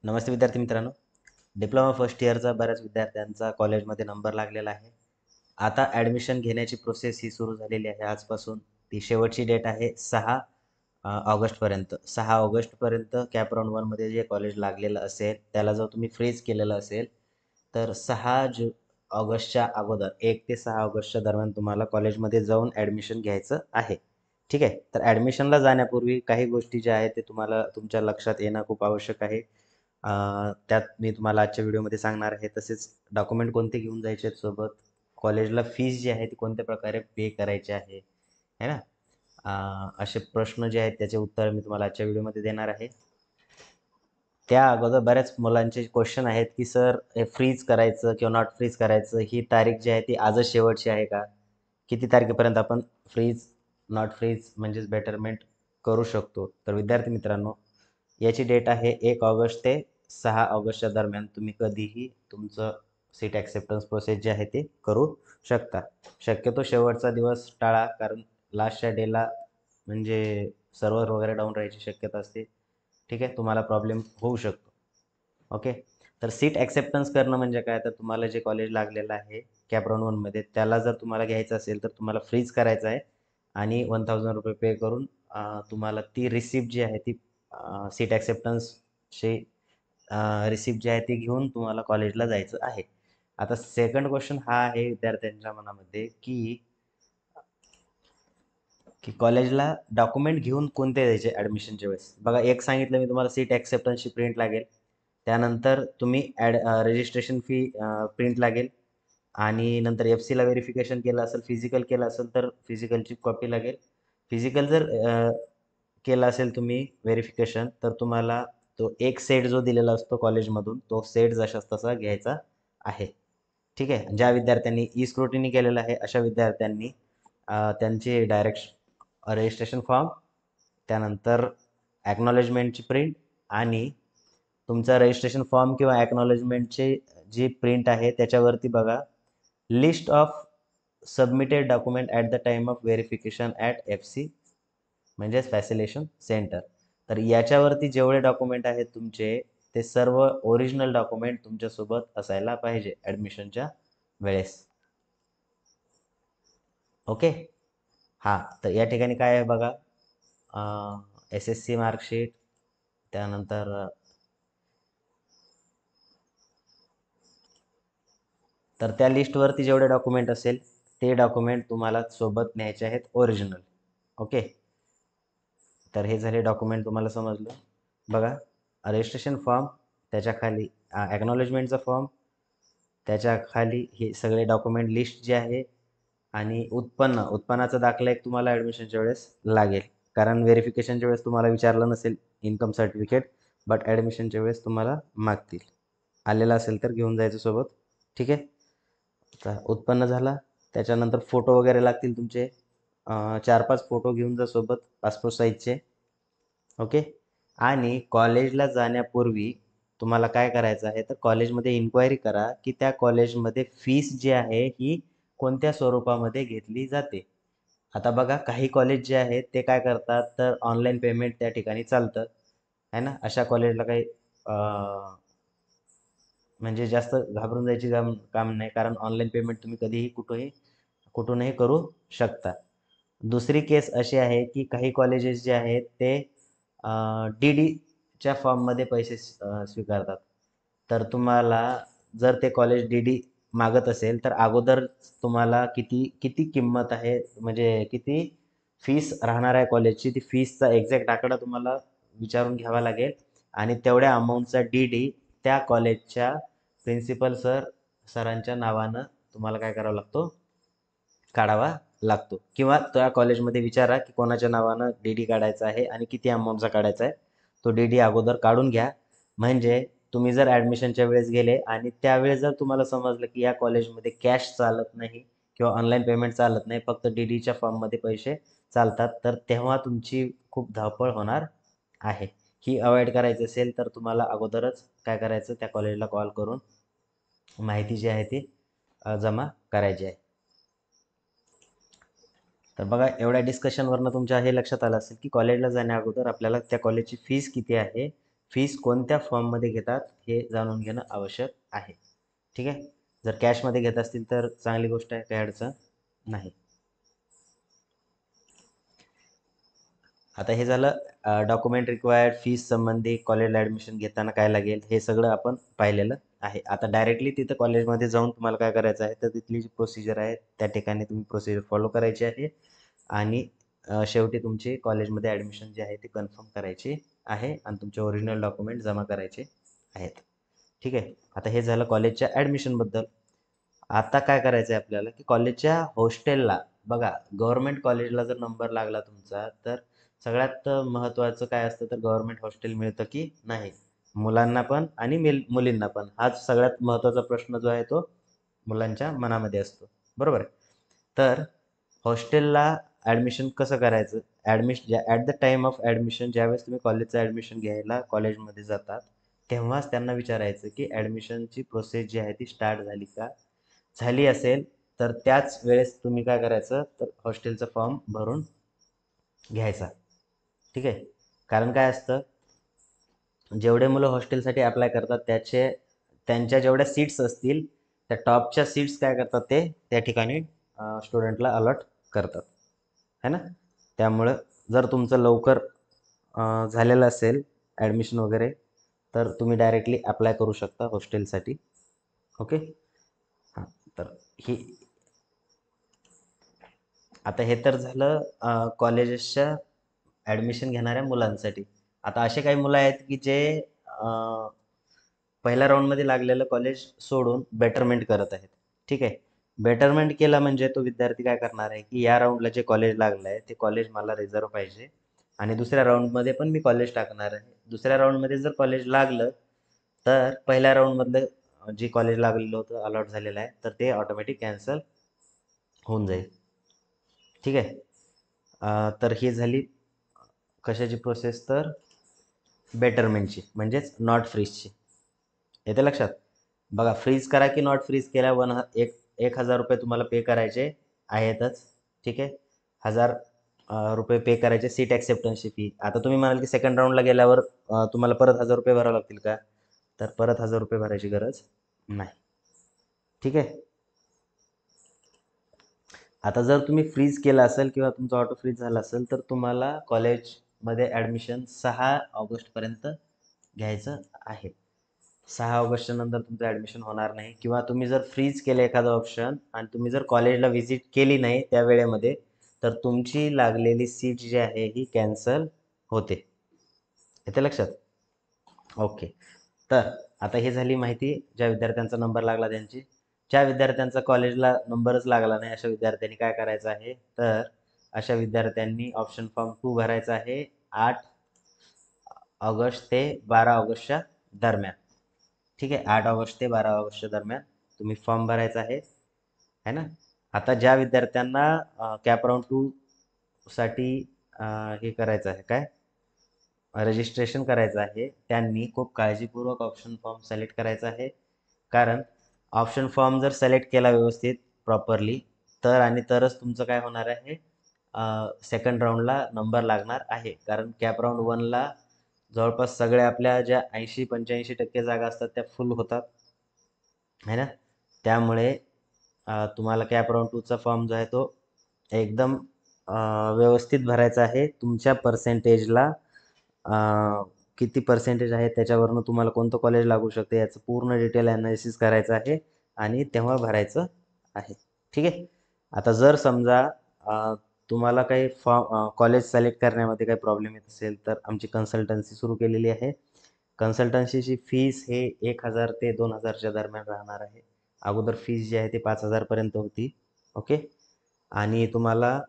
नमस्ते विद्यार्थी मित्रांनो. Diploma first इयरचा बऱ्याच विद्यार्थ्यांचा कॉलेजमध्ये नंबर लागलेला आहे. आता ॲडमिशन घेण्याची प्रोसेस ही सुरू झालेली आहे आजपासून. ती शेवटची डेट आहे 6 ऑगस्टपर्यंत. 6 ऑगस्टपर्यंत कॅप राउंड 1मध्ये जे कॉलेज लागलेलं असेल, त्याला जर तुम्ही फ्रीज केलेलं असेल, तर 6 ऑगस्टच्या अगोदर 1 ते 6 ऑगस्टच्या दरम्यान तुम्हाला कॉलेजमध्ये जाऊन ॲडमिशन घ्यायचं आहे. ठीक आहे. तर ॲडमिशनला जाण्यापूर्वी काही गोष्टी ज्या आहेत ते तुम्हाला तुमच्या लक्षात येणं खूप आवश्यक आहे. त्यात मी तुम्हाला आजच्या व्हिडिओमध्ये सांगणार आहे. तसेच डॉक्युमेंट कोणते घेऊन जायचे आहेत सोबत, कॉलेजला फीस जी आहे ती कोणत्या प्रकारे पे करायची आहे, है ना? असे प्रश्न जे आहेत त्याचे उत्तर मी तुम्हाला आजच्या व्हिडिओमध्ये देणार आहे. त्या अगोदर बऱ्याच मुलांचे क्वेश्चन आहेत, की सर हे फ्रीज करायचं किंवा नॉट फ्रीज करायचं, ही तारीख जी आहे ती आजच शेवटची आहे का? किती तारखेपर्यंत आपण फ्रीज, नॉट फ्रीज म्हणजेच बेटरमेंट करू शकतो? तर विद्यार्थी मित्रांनो, याची डेट आहे 1 ऑगस्ट ते 6 ऑगस्टच्या दरम्यान तुम्ही कधीही तुमचं सीट ॲक्सेप्टन्स प्रोसेस जी आहे ती करू शकता. शक्यतो शेवटचा दिवस टाळा, कारण लास्टच्या डेला म्हणजे सर्व्हर वगैरे डाऊन राहायची शक्यता असते. ठीक आहे, तुम्हाला प्रॉब्लेम होऊ शकतो. ओके. तर सीट ॲक्सेप्टन्स करणं म्हणजे काय, तर तुम्हाला जे कॉलेज लागलेलं आहे कॅप राउंड 1मध्ये त्याला जर तुम्हाला घ्यायचं असेल तर तुम्हाला फ्रीज करायचं आहे आणि ₹1000 पे करून तुम्हाला ती रिसिप्ट जी आहे ती सीट ॲक्सेप्टन्सची रिसिप्ट जी आहे ती घेऊन तुम्हाला कॉलेजला जायचं आहे. आता सेकंड क्वेश्चन हा आहे विद्यार्थ्यांच्या मनामध्ये, की कॉलेजला डॉक्युमेंट घेऊन कोणते द्यायचे ॲडमिशनच्या वेळेस? बघा, एक सांगितलं मी तुम्हाला, सीट ॲक्सेप्टन्सची प्रिंट लागेल. त्यानंतर तुम्ही रजिस्ट्रेशन फी प्रिंट लागेल आणि नंतर एफ-सीला व्हेरिफिकेशन केलं असेल, फिजिकल केलं असेल तर फिजिकलची कॉपी लागेल. फिजिकल जर केलं असेल तुम्ही व्हेरिफिकेशन, तर तुम्हाला तो एक सेट जो दिलेला असतो कॉलेजमधून, तो सेट जशास तसा घ्यायचा आहे. ठीक आहे. ज्या विद्यार्थ्यांनी ई स्क्रुटिनी केलेलं आहे अशा विद्यार्थ्यांनी त्यांची डायरेक्ट रजिस्ट्रेशन फॉर्म, त्यानंतर ॲक्नॉलेजमेंटची प्रिंट आणि तुमचा रजिस्ट्रेशन फॉर्म किंवा ॲक्नॉलेजमेंटची जी प्रिंट आहे त्याच्यावरती बघा, list of submitted document at the time of verification at F-C म्हणजेच फॅसिलेशन सेंटर. तर याच्यावरती जेवढे डॉक्युमेंट आहेत तुमचे, ते सर्व ओरिजिनल डॉक्युमेंट तुमच्यासोबत असायला पाहिजे ॲडमिशनच्या वेळेस. ओके. हां, तर या ठिकाणी काय आहे बघा, एस-एस-सी मार्कशीट, त्यानंतर तर त्या लिस्टवरती जेवढे डॉक्युमेंट असेल ते डॉक्युमेंट तुम्हाला सोबत न्यायचे आहेत ओरिजिनल. ओके. तर हे झाले डॉक्युमेंट, तुम्हाला समजलं. बघा, रजिस्ट्रेशन फॉर्म, त्याच्याखाली ॲक्नॉलेजमेंटचा फॉर्म, त्याच्याखाली हे सगळे डॉक्युमेंट लिस्ट जे आहे आणि उत्पन्नाचा दाखला एक तुम्हाला ॲडमिशनच्या वेळेस लागेल. कारण व्हेरिफिकेशनच्या वेळेस तुम्हाला विचारलं नसेल इन्कम सर्टिफिकेट, बट ॲडमिशनच्या वेळेस तुम्हाला मागतील. आलेला असेल तर घेऊन जायचं सोबत. ठीक आहे. आता उत्पन्न झाला, त्याच्यानंतर फोटो वगैरे लागतील तुमचे. 4-5 फोटो घेऊन जा सोबत, पासपोर्ट साईजचे. ओके. आणि कॉलेजला जाण्यापूर्वी तुम्हाला काय करायचं आहे, तर कॉलेजमध्ये इन्क्वायरी करा, की त्या कॉलेजमध्ये फीस जी आहे ही कोणत्या स्वरूपामध्ये घेतली जाते. आता बघा, काही कॉलेज जे आहेत ते काय करतात, तर ऑनलाईन पेमेंट त्या ठिकाणी चालतं, आहे ना? अशा कॉलेजला काही म्हणजे जास्त घाबरून जायची काम नाही, कारण ऑनलाईन पेमेंट तुम्ही कधीही कुठूनही करू शकता. दुसरी केस अशी आहे, की काही कॉलेजेस जे आहेत ते डी-डीच्या फॉर्ममध्ये पैसे स्वीकारतात. तर तुम्हाला जर ते कॉलेज डी-डी मागत असेल, तर अगोदर तुम्हाला किती किती किंमत आहे, म्हणजे किती फीस राहणार आहे कॉलेजची, ती फीसचा एक्झॅक्ट आकडा तुम्हाला विचारून घ्यावा लागेल आणि तेवढ्या अमाउंटचा डी-डी त्या कॉलेजच्या प्रिन्सिपल सरांच्या नावानं तुम्हाला काय करावा लागतो, काढावा लागतो. किंवा त्या कॉलेजमध्ये विचारा, की कोणाच्या नावानं डी-डी काढायचा आहे आणि किती अमाऊंटचा काढायचा आहे. तो डी-डी अगोदर काढून घ्या. म्हणजे तुम्ही जर ॲडमिशनच्या वेळेस गेले आणि त्यावेळेस जर तुम्हाला समजलं, की या कॉलेजमध्ये कॅश चालत नाही किंवा ऑनलाईन पेमेंट चालत नाही, फक्त डी-डीच्या फॉर्ममध्ये पैसे चालतात, तर तेव्हा तुमची खूप धावपळ होणार आहे. ही अव्हॉइड करायची असेल तर तुम्हाला अगोदरच काय करायचं, त्या कॉलेजला कॉल करून माहिती जी आहे ती जमा करायची आहे. तर बघा, एवढ्या डिस्कशनवरनं तुमच्या हे लक्षात आलं असेल, की कॉलेजला जाण्या अगोदर आपल्याला त्या कॉलेजची फीस किती आहे, फीस कोणत्या फॉर्ममध्ये घेतात हे जाणून घेणं आवश्यक आहे. ठीक आहे. जर कॅशमध्ये घेत असतील तर चांगली गोष्ट आहे, काही अडचण नाही. आता हे झालं डॉक्युमेंट रिक्वायर्ड, फीस संबंधी, कॉलेजला ॲडमिशन घेताना काय लागेल हे सगळं आपण पाहिलेलं आहे. आता डायरेक्टली तिथं कॉलेजमध्ये जाऊन तुम्हाला काय करायचं आहे, तर तिथली जी प्रोसिजर आहे त्या ठिकाणी तुम्ही प्रोसिजर फॉलो करायची आहे आणि शेवटी तुमची कॉलेजमध्ये ॲडमिशन जी आहे ती कन्फर्म करायची आहे आणि तुमचे ओरिजिनल डॉक्युमेंट जमा करायचे आहेत. ठीक आहे. आता हे झालं कॉलेजच्या ॲडमिशनबद्दल. आता काय करायचं आहे आपल्याला, की कॉलेजच्या हॉस्टेलला बघा, गव्हर्नमेंट कॉलेजला जर नंबर लागला तुमचा, तर सगळ्यात महत्त्वाचं काय असतं, तर गव्हर्नमेंट हॉस्टेल मिळतं की नाही, मुलांना पण आणि मुलींना पण. हाच सगळ्यात महत्त्वाचा प्रश्न जो आहे तो मुलांच्या मनामध्ये असतो, बरोबर आहे. तर हॉस्टेलला ॲडमिशन कसं करायचं, at the time of admission, ज्यावेळेस तुम्ही कॉलेजचं ॲडमिशन घ्यायला कॉलेजमध्ये जातात, तेव्हाच त्यांना विचारायचं की ॲडमिशनची प्रोसेस जी आहे ती स्टार्ट झाली का. झाली असेल तर त्याच वेळेस तुम्ही काय करायचं, तर हॉस्टेलचा फॉर्म भरून घ्यायचा. ठीक आहे. कारण काय असतं, जेवढे मुलं हॉस्टेलसाठी अप्लाय करतात त्यांच्या जेवढ्या सीट्स असतील, त्या टॉपच्या सीट्स काय करतात, ते त्या ठिकाणी स्टुडंटला अलॉट करतात, है ना. त्यामुळं जर तुमचं लवकर झालेलं असेल ॲडमिशन वगैरे, तर तुम्ही डायरेक्टली अप्लाय करू शकता हॉस्टेलसाठी. ओके. हां. तर ही आता हे तर झालं कॉलेजेसच्या ॲडमिशन घेणाऱ्या मुलांसाठी. आता असे काही मुलं आहेत की जे पहिल्या राऊंडमध्ये लागलेलं कॉलेज सोडून बेटरमेंट करत आहेत. ठीक आहे. बेटरमेंट केलं म्हणजे तो विद्यार्थी काय करणार आहे, की या राऊंडला जे कॉलेज लागलं आहे ते कॉलेज मला रिझर्व पाहिजे आणि दुसऱ्या राऊंडमध्ये पण मी कॉलेज टाकणार आहे. दुसऱ्या राऊंडमध्ये जर कॉलेज लागलं, तर पहिल्या राऊंडमधलं जे कॉलेज लागलेलं होतं, अलॉट झालेलं आहे, तर ते ऑटोमॅटिक कॅन्सल होऊन जाईल. ठीक आहे. तर ही झाली कशाची प्रोसेस, तर बेटरमेंटची, म्हणजेच नॉट फ्रीजची. येते लक्षात. बघा, फ्रीज करा की नॉट फ्रीज केल्या, 1,000 रुपये तुम्हाला पे करायचे आहेतच. ठीक आहे. 1,000 रुपये पे करायचे सीट ॲक्सेप्टन्सची फी. आता तुम्ही म्हणाल की सेकंड राऊंडला गेल्यावर तुम्हाला परत 1,000 रुपये भरावे लागतील का, तर परत 1,000 रुपये भरायची गरज नाही. ठीक आहे. आता जर तुम्ही फ्रीज केलं असेल किंवा तुमचा ऑटो फ्रीज झाला असेल, तर तुम्हाला कॉलेजमध्ये ॲडमिशन 6 ऑगस्टपर्यंत घ्यायचं आहे. 6 ऑगस्टच्या नंतर तुमचं ॲडमिशन होणार नाही, किंवा तुम्ही जर फ्रीज केलं एखादं ऑप्शन आणि तुम्ही जर कॉलेजला व्हिजिट केली नाही त्या वेळेमध्ये, तर तुमची लागलेली सीट जी आहे ही कॅन्सल होते. येते लक्षात. ओके. तर आता हे झाली माहिती ज्या विद्यार्थ्यांचा नंबर लागला त्यांची. ज्या विद्यार्थ्यांचा कॉलेजला नंबरच लागला नाही, अशा विद्यार्थ्यांनी काय करायचं आहे, तर अशा विद्यार्थ्यांनी ऑप्शन फॉर्म 2 भरायचा आहे 8 ऑगस्ट ते 12 ऑगस्टच्या दरम्यान. ठीक आहे. 8 ऑगस्ट ते 12 ऑगस्टच्या दरम्यान तुम्ही फॉर्म भरायचा आहे ना. आता ज्या विद्यार्थ्यांना कॅप राऊंड 2 साठी हे करायचं आहे, काय रजिस्ट्रेशन करायचं आहे, त्यांनी खूप काळजीपूर्वक ऑप्शन फॉर्म सिलेक्ट करायचा आहे. कारण ऑप्शन फॉर्म जर सिलेक्ट केला व्यवस्थित प्रॉपरली, तर आणि तरच तुमचं काय होणार आहे, सेकंड राऊंडला नंबर लागणार आहे. कारण कॅप राऊंड 1ला जवळपास सगळ्या आपल्या ज्या 80-85% जागा असतात त्या फुल होतात, है ना. त्यामुळे तुम्हाला कॅप राऊंड 2चा फॉर्म जो आहे तो एकदम व्यवस्थित भरायचा आहे. तुमच्या पर्सेंटेजला किती पर्सेंटेज आहे त्याच्यावरनं तुम्हाला कोणतं कॉलेज लागू शकते याचं पूर्ण डिटेल ॲनालिसिस करायचं आहे आणि तेव्हा भरायचं आहे. ठीक आहे. आता जर समजा तुम्हाला काही कॉलेज सिलेक्ट करण्यामध्ये काही प्रॉब्लेम येत असेल, तर आमची कन्सल्टन्सी सुरू केलेली आहे. कन्सल्टन्सीची फीस हे 1,000 ते 2,000च्या दरम्यान राहणार आहे. अगोदर फीस जी आहे ती 5,000पर्यंत होती. ओके. आणि तुम्हाला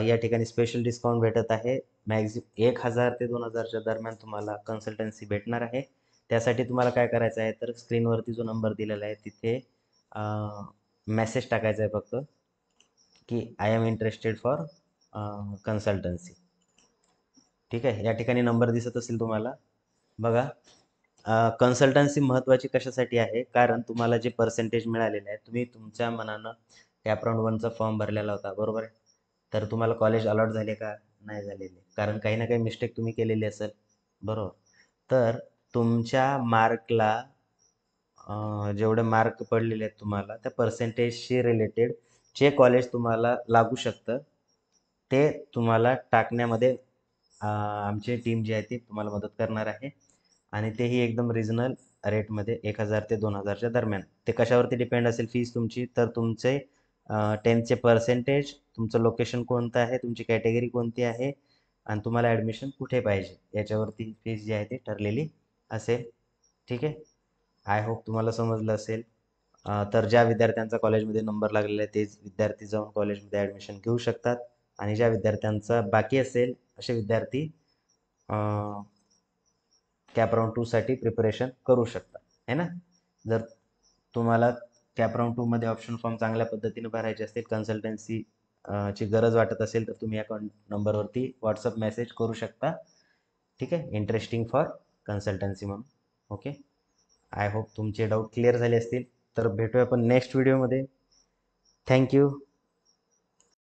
या ठिकाणी स्पेशल डिस्काउंट भेटत आहे. 1,000 ते 2,000च्या दरम्यान तुम्हाला कन्सल्टन्सी भेटणार आहे. त्यासाठी तुम्हाला काय करायचं आहे, तर स्क्रीनवरती जो नंबर दिलेला आहे तिथे मेसेज टाकायचा आहे फक्त, की I am interested for consultancy. ठीक आहे. या ठिकाणी नंबर दिसत असेल तुम्हाला, बघा. कन्सल्टन्सी महत्त्वाची कशासाठी आहे, कारण तुम्हाला जे पर्सेंटेज मिळालेले आहे, तुम्ही तुमच्या मनानं कॅप राऊंड 1चा फॉर्म भरलेला होता, बरोबर आहे. तर तुम्हाला कॉलेज अलॉट झाले का, नाही झालेले, कारण काही ना काही मिस्टेक तुम्ही केलेली असेल, बरोबर. तर तुमच्या मार्कला जेवढे मार्क पडलेले आहेत तुम्हाला त्या पर्सेंटेजशी रिलेटेड जे कॉलेज तुम्हाला लागू शकतं ते तुम्हाला टाकण्यामध्ये आमची टीम जी आहे ती तुम्हाला मदत करणार आहे आणि तेही एकदम रिजनल रेटमध्ये 1000 ते 2000च्या दरम्यान. ते कशावरती डिपेंड असेल फीस तुमची, तर तुमचे 10चे पर्सेंटेज, तुमचं लोकेशन कोणतं आहे, तुमची कॅटेगरी कोणती आहे आणि तुम्हाला ॲडमिशन कुठे पाहिजे याच्यावरती फीस जी आहे ती ठरलेली असेल. ठीक आहे. आय होप तुम्हाला समजलं असेल. तर ज्या विद्यार्थ्यांचा कॉलेजमध्ये नंबर लागलेला आहे तेच विद्यार्थी जाऊन कॉलेजमध्ये ॲडमिशन घेऊ शकतात आणि ज्या विद्यार्थ्यांचा बाकी असेल असे विद्यार्थी कॅप राऊंड 2 साठी प्रिपरेशन करू शकता है ना. जर तुम्हाला कॅप राऊंड 2 मध्ये ऑप्शन फॉर्म चांगल्या पद्धतीने भरायचे असतील, कन्सल्टन्सी ची गरज वाटत असेल तर तुम्ही या नंबरवरती व्हॉट्सअप मेसेज करू शकता. ठीक आहे. इंटरेस्टिंग फॉर कन्सल्टन्सी म्हणून. ओके. आय होप तुमचे डाऊट क्लिअर झाले असतील. तर भेटूया आपण नेक्स्ट व्हिडिओमध्ये. थँक्यू.